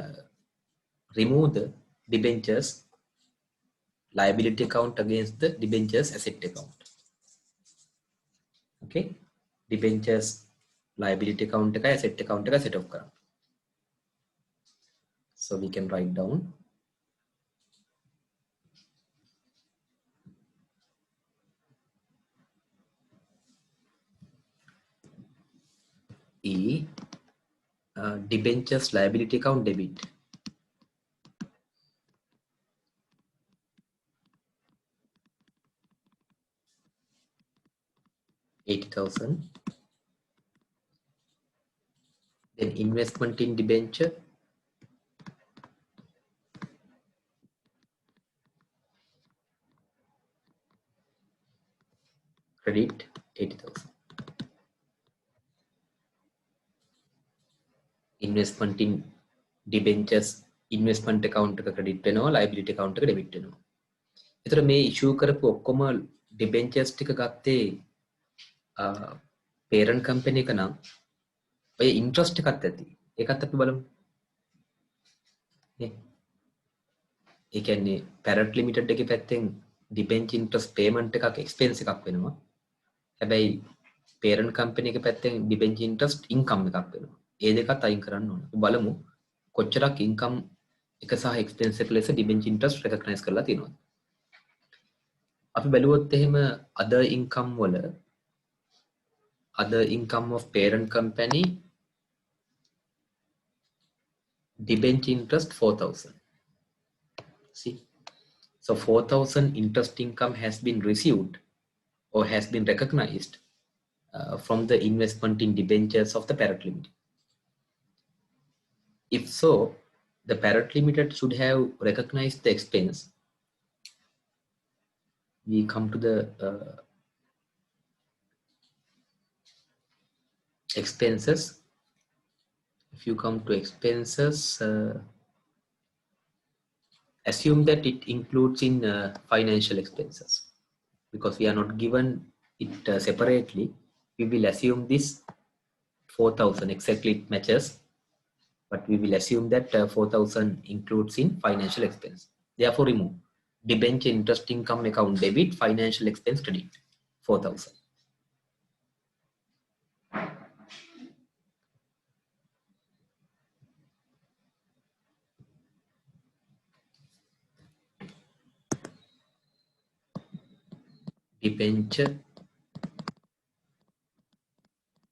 remove the debentures liability account against the debentures asset account. Okay, debentures liability account එක asset account එක set off කරන්න. So we can write down E debentures liability account debit 80,000. Then investment in debenture credit 80,000. Investment in debentures investment account එක credit වෙනවා, liability account එක debit වෙනවා. ඒතර මේ issue කරපු ඔක්කොම debentures ටික ගත්තේ parent company එක නම් ඔය interest එකත් ඇති. ඒකත් අපි බලමු. නේ? ඒ කියන්නේ Parrot Limited එකේ පැත්තෙන් debenture interest payment එකක් expense එකක් වෙනවා. හැබැයි parent company එක පැත්තෙන් debenture interest income එකක් වෙනවා. ඒ දෙකත් අයින් කරන්න ඕන. අපි බලමු කොච්චරක් income එක සහ expense එක ලෙස debenture interest recognize කරලා තියෙනවද. අපි බැලුවොත් එහෙම other income වල other income of parent company debenture interest 4,000. See, so 4,000 interest income has been received or has been recognized from the investment in debentures of the Parrot Limited. If so, the Parrot Limited should have recognized the expense. We come to the expenses. If you come to expenses, assume that it includes in financial expenses, because we are not given it separately. We will assume this 4,000 exactly it matches, but we will assume that 4,000 includes in financial expense. Therefore, remove debenture interest income account debit, financial expense credit, 4,000. Debenture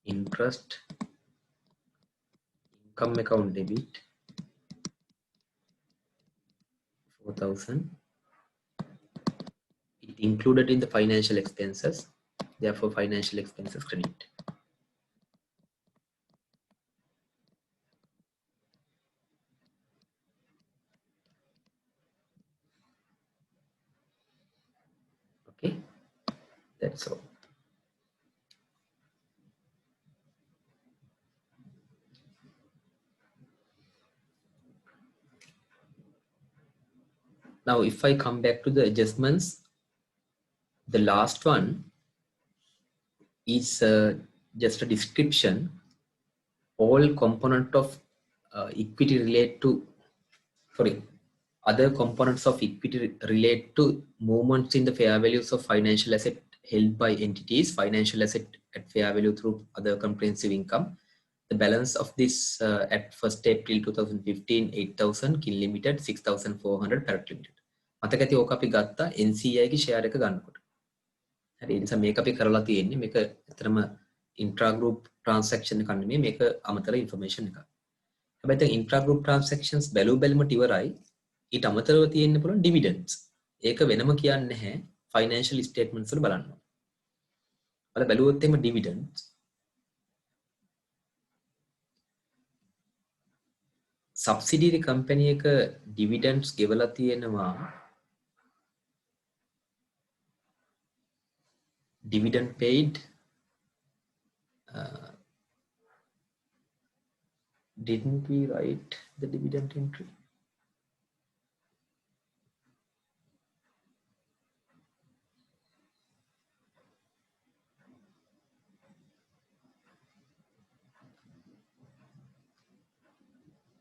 interest income account debit, 4,000. It included in the financial expenses. Therefore, financial expenses credit. Okay, that's all. Now, if I come back to the adjustments, the last one is just a description. All component of equity relate to, sorry, other components of equity relate to movements in the fair values of financial asset held by entities, financial asset at fair value through other comprehensive income. The balance of this at 1st April 2015, 8,000, Kin Limited, 6,400, Parrot Limited. මතක ඇති ඕක අපි ගත්තා NCI ගේ share එක ගන්නකොට. හරි ඒ නිසා මේක අපි කරලා තියෙන්නේ මේක ඇත්තටම intra group transaction එකක් නෙමෙයි මේක අමතර information එකක්. හැබැයි දැන් intra group transactions බැලුවලට ඉවරයි. ඊට අමතරව තියෙන්න පුළුවන් dividends. ඒක වෙනම කියන්නේ නැහැ financial statements වල බලන්න. ඔයාලා බැලුවොත් එimhe dividends subsidiary company එක dividends ගෙවලා තියෙනවා dividend paid didn't we write the dividend entry?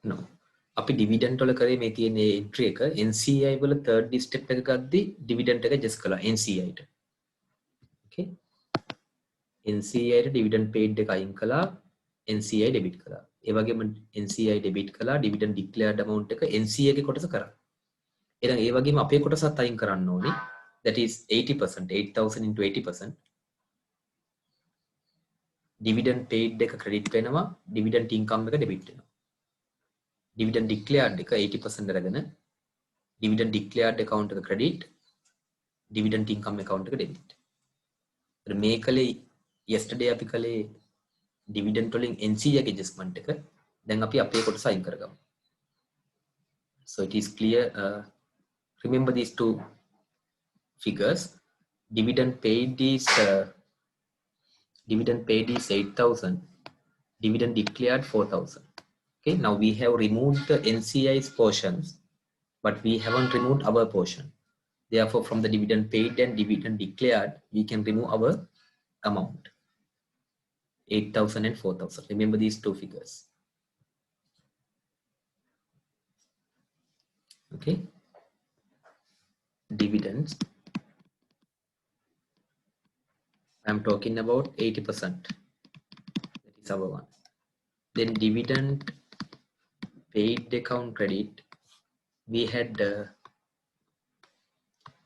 No. අපි dividend වල කරේ මේ තියෙන entry එක NCI වල third step එක ගද්දි dividend එක adjust කළා NCI ට. Okay. NCI ට dividend paid එක අයින් කළා NCI debit කළා. ඒ වගේම NCI debit කළා dividend declared amount එක NCI ගේ කොටස කරා. එහෙනම් ඒ වගේම අපේ කොටසත් අයින් කරන්න ඕනේ. That is 80%, 8,000 into 80%. Dividend paid එක credit වෙනවා, dividend income එක debit වෙනවා. Dividend declared එක 80% අරගෙන dividend declared account එක credit, dividend income account එක debit. මේ කලේ yesterday අපි කලේ dividend වලින් NCI එක adjustment එක දැන් අපි අපේ කොටස අයින් කරගමු. So it is clear, remember these two figures. Dividend paid is 8,000, dividend declared 4,000. Okay, now we have removed the NCI's portions, but we haven't removed our portion. Therefore, from the dividend paid and dividend declared, we can remove our amount, 8,000 and 4,000. Remember these two figures. Okay, dividends. I'm talking about 80%. That is our one. Then dividend paid account credit. We had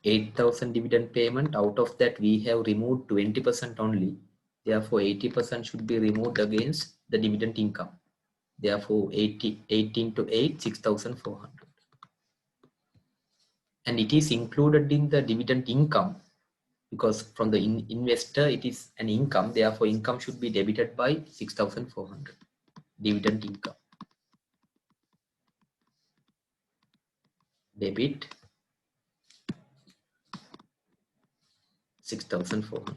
8,000 dividend payment. Out of that, we have removed 20% only. Therefore, 80% should be removed against the dividend income. Therefore, 18 to 8, 6,400. and it is included in the dividend income because from the investor it is an income, therefore income should be debited by 6,400. Dividend income, debit 6,400.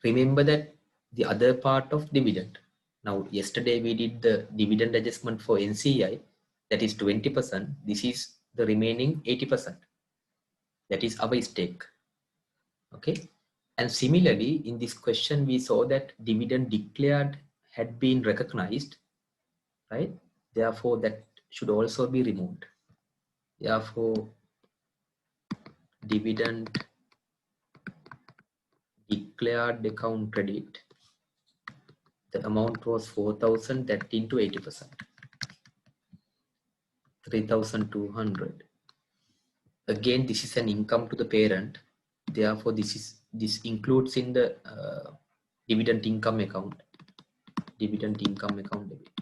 Remember that the other part of dividend. Now, yesterday we did the dividend adjustment for NCI, that is 20%. This is the remaining 80%. That is our stake. Okay. And similarly, in this question, we saw that dividend declared had been recognized, right? Therefore, that should also be removed. Therefore, dividend declared account credit, the amount was 4,000, that into 80%, 3,200. Again, this is an income to the parent. Therefore, this includes in the dividend income account. Dividend income account debit.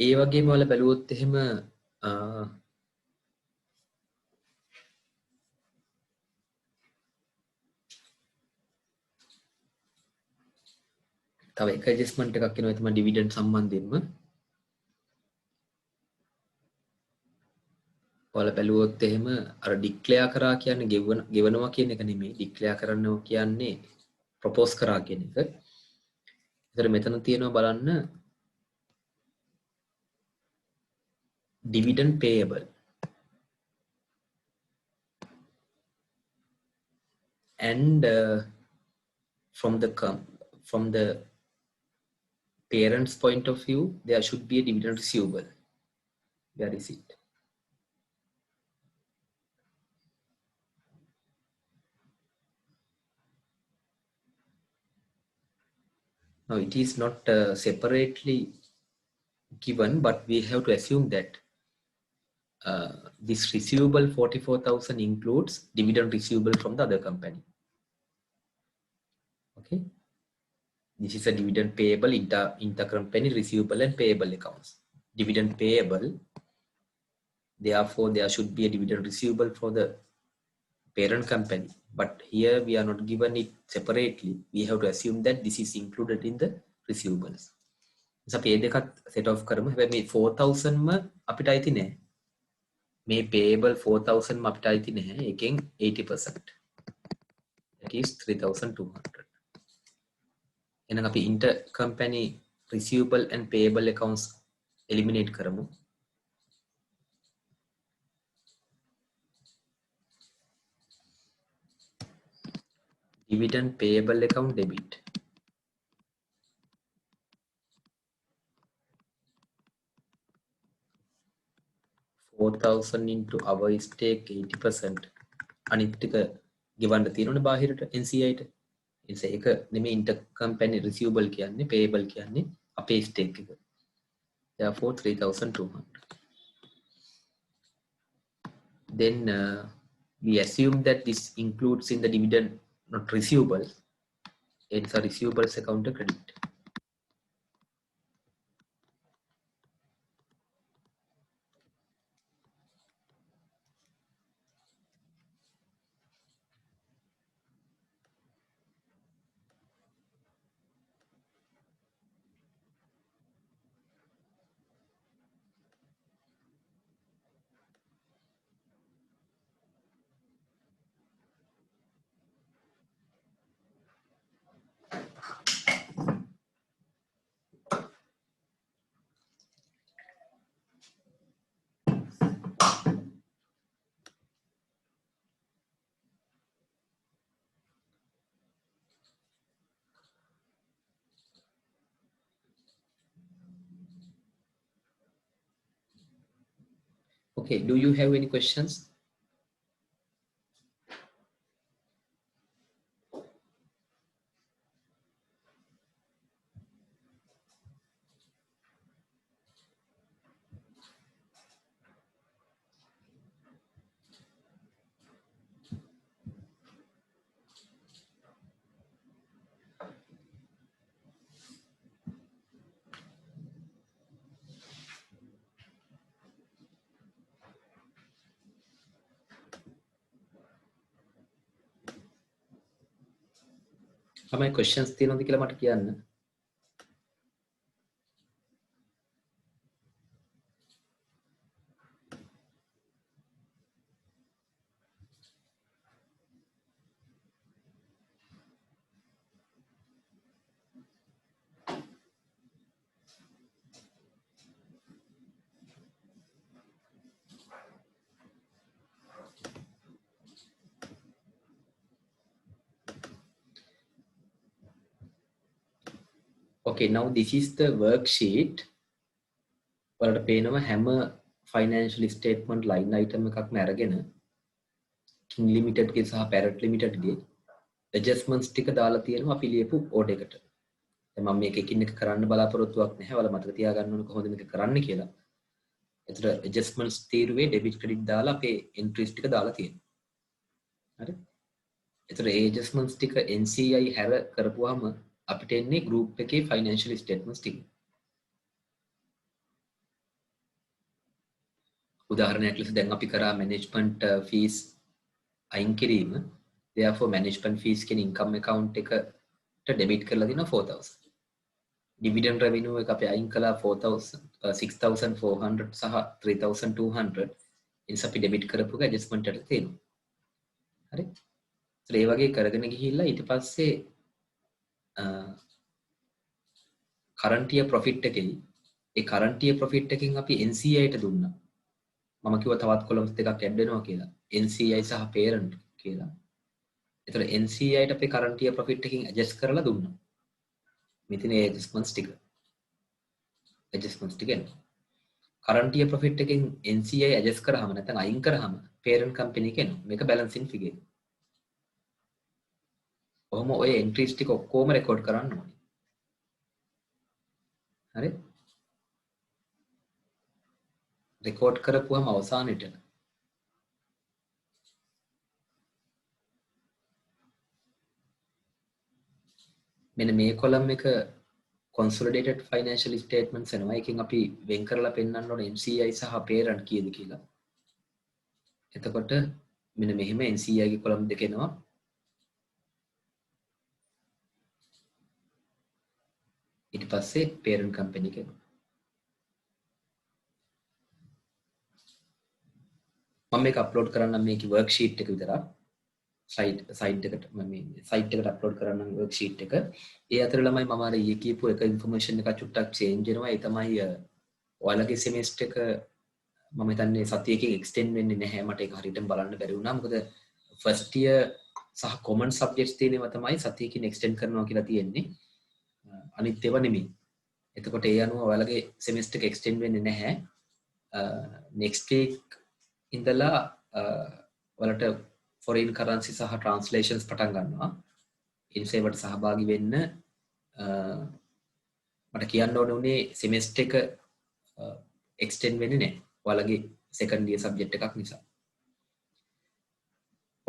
ඒ වගේම ඔයාලා බැලුවොත් එහෙම තව එක adjustment එකක් වෙනවා තමයි dividend සම්බන්ධයෙන්ම. ඔයාලා බැලුවොත් එහෙම අර ඩික්ලෙයාර් කරා කියන්නේ ගෙවනවා කියන එක නෙමෙයි. ඩික්ලෙයාර් කරනවා කියන්නේ ප්‍රොපෝස් කරා කියන එක. ඒතර මෙතන තියෙනවා බලන්න dividend payable and from the parents point of view there should be a dividend receivable. Where is it? Now it is not separately given, but we have to assume that this receivable 44,000 includes dividend receivable from the other company. Okay, this is a dividend payable intercompany receivable and payable accounts. Dividend payable, therefore there should be a dividend receivable for the parent company, but here we are not given it separately. We have to assume that this is included in the receivables. So අපි ඒ දෙකත් set off කරමු. හැබැයි මේ 4,000 ම අපිට අයිති නැහැ. මේ payable 4,000 ම අපිට අයිති නැහැ. එකෙන් 80%. That is 3,200. එහෙනම් අපි intercompany receivable and payable accounts eliminate කරමු. Dividend payable account debit. $4,000 into our stake 80%. අනිත් ටික ගෙවන්න තියෙනවනේ බාහිරට NCIට. ඉතින් ඒක නෙමෙයි intercompany receivable කියන්නේ, payable කියන්නේ අපේ stake එක. Therefore 3,200. Then we assume that this includes in the dividend not receivables. It's a receivables account credit. Okay, do you have any questions? My questions තියෙනවද කියලා මට කියන්න. Okay, now this is the worksheet. ඔයාලට පේනවා හැම financial statement line item එකක්ම අරගෙන King Limited ගේ සහ Parrot Limited ගේ adjustments ටික දාලා තියෙනවා අපි ලියපු order එකට. දැන් මම මේක එකින් එක කරන්න බලාපොරොත්තුවක් නැහැ. ඔයාලා මතක තියාගන්න ඕනේ කොහොමද මේක කරන්න කියලා. එතකොට adjustments තීරුවේ debit credit දාලා අපේ entries ටික දාලා තියෙනවා. හරි? එතකොට ඒ adjustments ටික NCI හැර කරපුවාම අපිට එන්නේ group එකේ financial statements ටික. උදාහරණයක් ලෙස දැන් අපි කරා management fees අයින් කිරීම. Therefore management fees කියන income account එකට debit කරලා දෙනවා 4000. Dividend revenue එක අපි අයින් කළා 4000 6400 සහ 3200. ඉන්ස අපි debit කරපු එක adjustment එකට තියෙනවා. හරි? ඒ වගේ කරගෙන ගිහිල්ලා ඊට පස්සේ current year profit එකේ ඒ current year profit එකෙන් අපි NCI ට දුන්නා. මම කිව්වා තවත් columns දෙකක් add වෙනවා කියලා. NCI සහ parent කියලා. ඒතර NCI ට අපි current year profit එකකින් adjust කරලා දුන්නා. මෙතන ඒ adjustments ටික එනවා. current year profit එකෙන් NCI adjust කරාම නැත්නම් අයින් කරාම parent company එක එනවා. මේක balancing figure. ඔහොම ඔය entries ටික ඔක්කොම record කරන්න ඕනේ. හරි? record කරපුවම අවසානෙට මෙන්න මේ column එක consolidated financial statements එනවා. එකකින් අපි වෙන් කරලා පෙන්නන්න ඕනේ NCI සහ parent කීයද කියලා. එතකොට මෙන්න මෙහෙම NCI ගේ column දෙක එනවා. ඊට පස්සේ parent company එක එනවා. මම මේක අප්ලෝඩ් කරන්නම් මේකේ worksheet එක විතරක්. site එකට මම මේ site එකට අප්ලෝඩ් කරන්නම් worksheet එක. ඒ අතර ළමයි මම අර ඊයේ කියපු එක information එක චුට්ටක් change වෙනවා. ඒ තමයි ඔයාලගේ semester එක මම හිතන්නේ සතියකින් extend වෙන්නේ නැහැ. මට ඒක හරියටම බලන්න බැරි වුණා. මොකද first year සහ common subjects තියෙනවා තමයි සතියකින් extend කරනවා කියලා තියෙන්නේ. අනිත් ඒවා නෙමෙයි. එතකොට ඒ අනුව ඔයාලගේ semester එක extend වෙන්නේ නැහැ. next week ඉඳලා ඔයාලට foreign currency සහ translations පටන් ගන්නවා. ඉන්සේවට සහභාගී වෙන්න මට කියන්න ඕන උනේ semester එක extend වෙන්නේ නැහැ. ඔයාලගේ second year subject එකක් නිසා.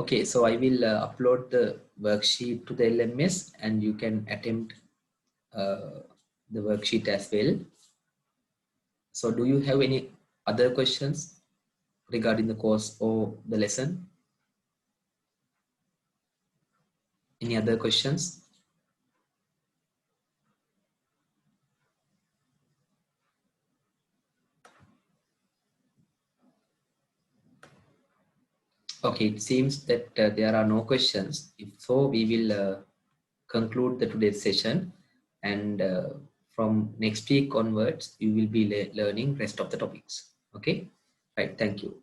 Okay, so I will upload the worksheet to the LMS and you can attempt the worksheet as well. So do you have any other questions regarding the course or the lesson? Any other questions? Okay, it seems that there are no questions. If so, we will conclude the today's session, and from next week onwards, you will be learning rest of the topics. Okay, right. Thank you.